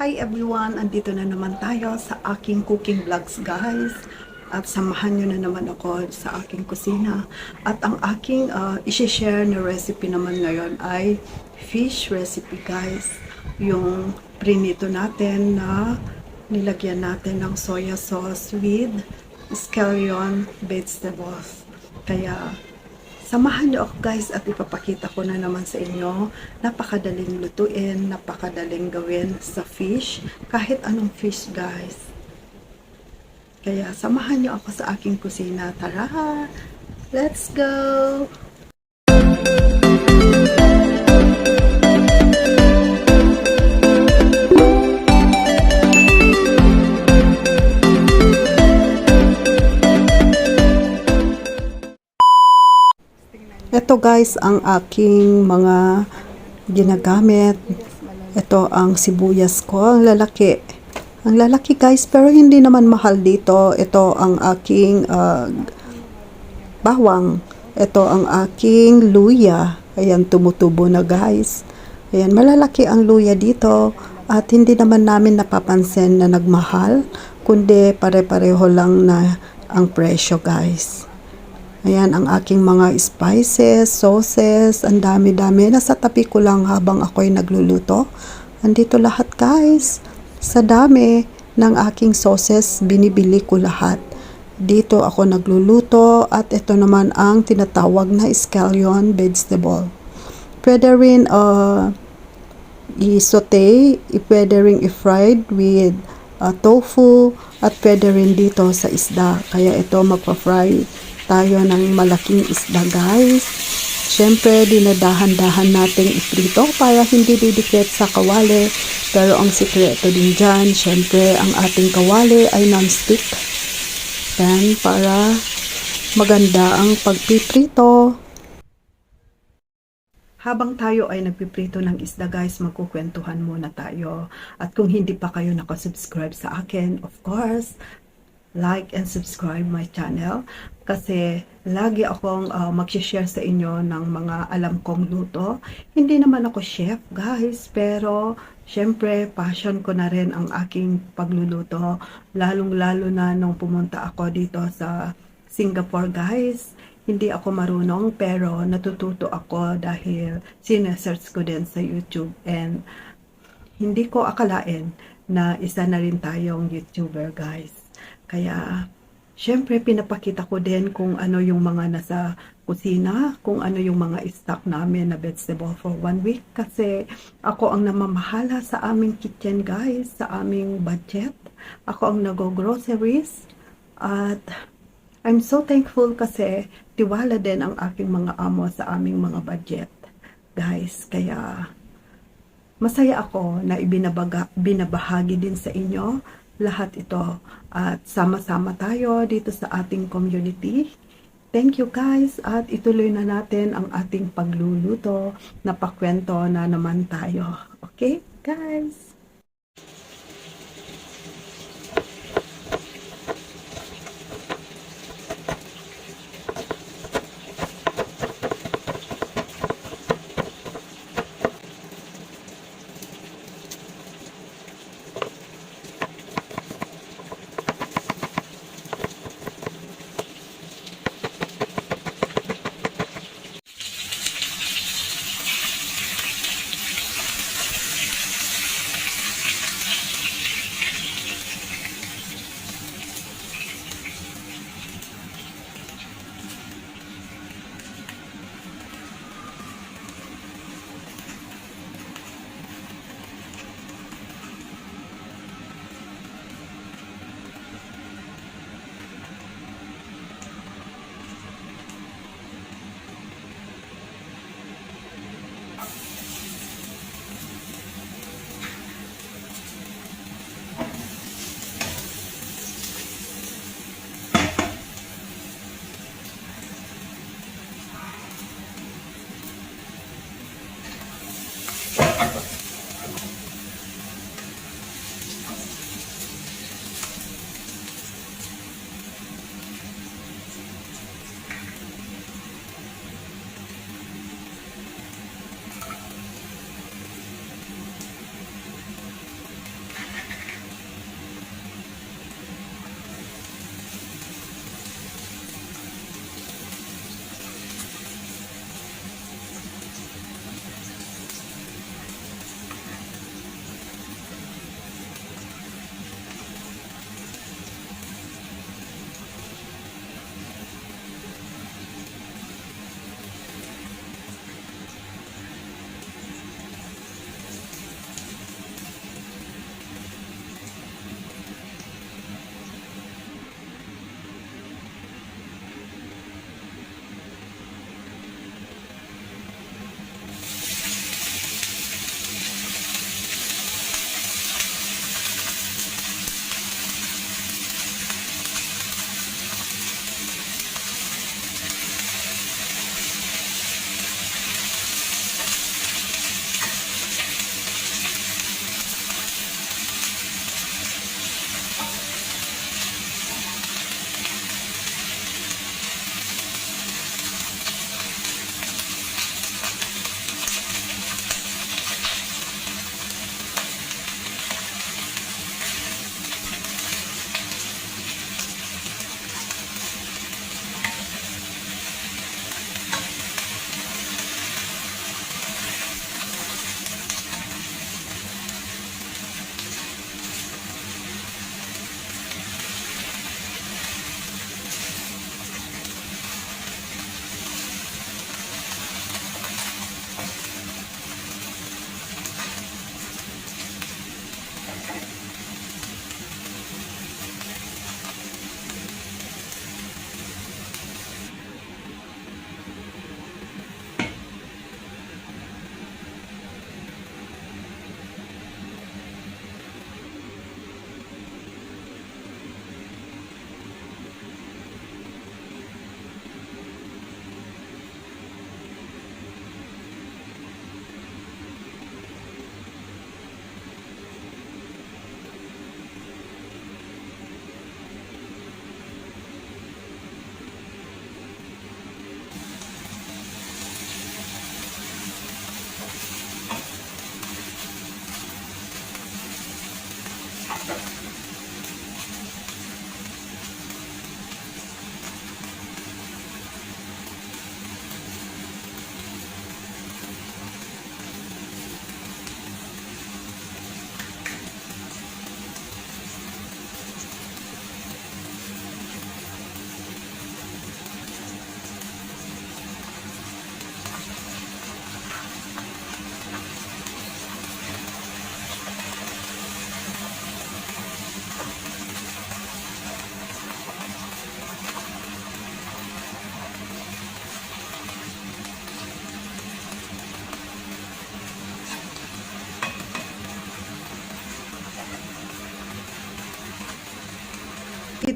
Hi everyone! Andito na naman tayo sa aking cooking vlogs guys. At samahan nyo na naman ako sa aking kusina. At ang aking isi-share na recipe naman ngayon ay fish recipe guys. Yung prinito natin na nilagyan natin ng soya sauce with scallion vegetables. Kaya samahan niyo ako guys at ipapakita ko na naman sa inyo. Napakadaling lutuin, napakadaling gawin sa fish, kahit anong fish guys. Kaya samahan niyo ako sa aking kusina. Tara! Let's go! Ito guys ang aking mga ginagamit. Ito ang sibuyas ko, ang lalaki. Ang lalaki guys, pero hindi naman mahal dito. Ito ang aking bawang. Ito ang aking luya. Ayan, tumutubo na guys. Ayan, malalaki ang luya dito. At hindi naman namin napapansin na nagmahal, kundi pare-pareho lang na ang presyo guys. Ayan ang aking mga spices, sauces, ang dami-dami. Nasa tabi ko lang habang ako'y nagluluto. Andito lahat guys. Sa dami ng aking sauces, binibili ko lahat. Dito ako nagluluto at ito naman ang tinatawag na scallion vegetable. Pwede rin i-saute, pwede rin i-fried with tofu at pwede rin dito sa isda. Kaya ito magpa-fry tayo ng malaking isda guys. Syempre dinadahan-dahan nating iprito para hindi didikit sa kawali. Pero ang sikreto din dyan, syempre ang ating kawali ay non-stick. Yan, para maganda ang pagpiprito. Habang tayo ay nagpiprito ng isda guys, magkukwentuhan muna tayo. At kung hindi pa kayo nakasubscribe sa akin, of course, like and subscribe my channel kasi lagi akong mag-share sa inyo ng mga alam kong luto. Hindi naman ako chef guys, pero syempre passion ko na rin ang aking pagluluto, lalong-lalo na nung pumunta ako dito sa Singapore guys. Hindi ako marunong pero natututo ako dahil sinesearch ko din sa YouTube, and hindi ko akalain na isa na rin tayong YouTuber guys. Kaya, syempre, pinapakita ko din kung ano yung mga nasa kusina, kung ano yung mga stock namin na vegetable for 1 week. Kasi ako ang namamahala sa aming kitchen, guys, sa aming budget. Ako ang nag-groceries. At I'm so thankful kasi tiwala din ang aking mga amo sa aming mga budget, guys. Kaya, masaya ako na binabahagi din sa inyo lahat ito at sama-sama tayo dito sa ating community. Thank you guys at ituloy na natin ang ating pagluluto. Napakwento na naman tayo. Okay guys?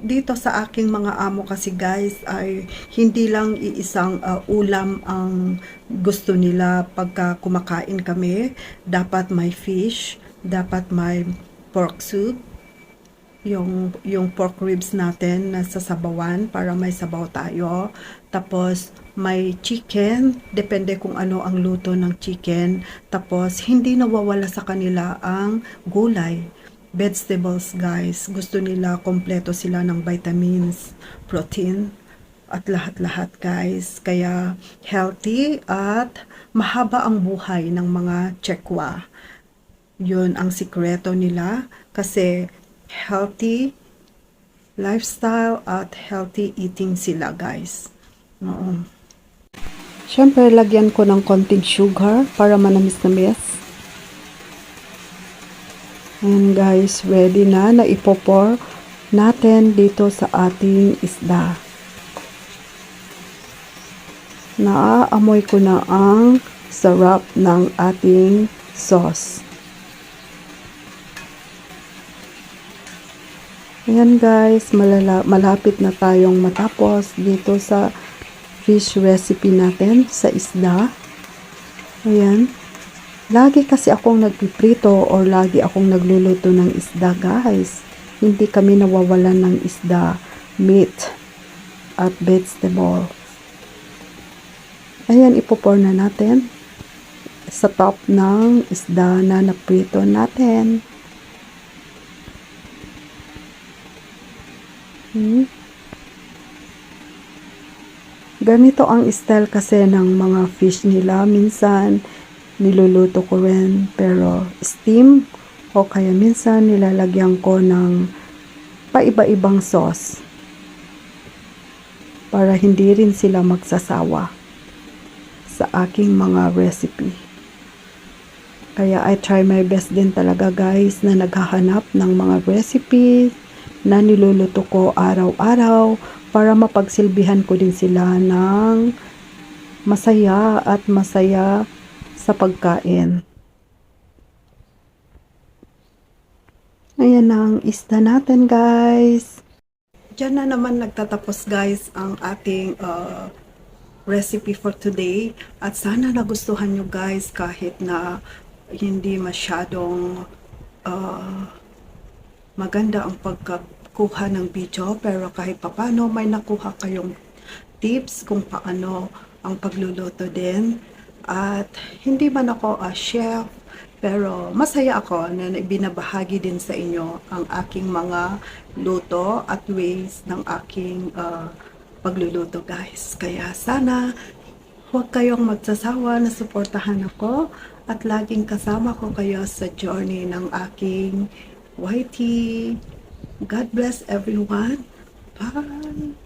dito sa aking mga amo kasi guys ay hindi lang iisang ulam ang gusto nila pagka kumakain kami. Dapat may fish, dapat may pork soup, yung pork ribs natin na sasabawan para may sabaw tayo. Tapos may chicken, depende kung ano ang luto ng chicken. Tapos hindi nawawala sa kanila ang gulay, vegetables guys. Gusto nila kompleto sila ng vitamins, protein at lahat-lahat guys. Kaya healthy at mahaba ang buhay ng mga Chekwa. Yun ang sikreto nila kasi healthy lifestyle at healthy eating sila guys. Oo. Siyempre, lagyan ko ng konting sugar para manamis-namis. Ayan guys, ready na ipopor natin dito sa ating isda. Naaamoy ko na ang sarap ng ating sauce. Ayan guys, malapit na tayong matapos dito sa fish recipe natin sa isda. Ayan. Lagi kasi akong nagpiprito or lagi akong nagluluto ng isda guys. Hindi kami nawawalan ng isda, meat, at vegetable. Ayan, ipopor na natin sa top ng isda na naprito natin. Ganito ang style kasi ng mga fish nila. Minsan niluluto ko rin pero steam o kaya minsan nilalagyan ko ng paiba-ibang sauce para hindi rin sila magsasawa sa aking mga recipe. Kaya I try my best din talaga guys na naghahanap ng mga recipes na niluluto ko araw-araw para mapagsilbihan ko din sila ng masaya at masaya sa pagkain. Ayan na ang isda natin guys. Diyan na naman nagtatapos guys ang ating recipe for today. At sana nagustuhan nyo guys kahit na hindi masyadong maganda ang pagkuha ng video, pero kahit papano may nakuha kayong tips kung paano ang pagluluto din. At hindi man ako chef, pero masaya ako na binabahagi din sa inyo ang aking mga luto at ways ng aking pagluluto guys. Kaya sana huwag kayong magsasawa na suportahan ako at laging kasama ko kayo sa journey ng aking YT. God bless everyone. Bye!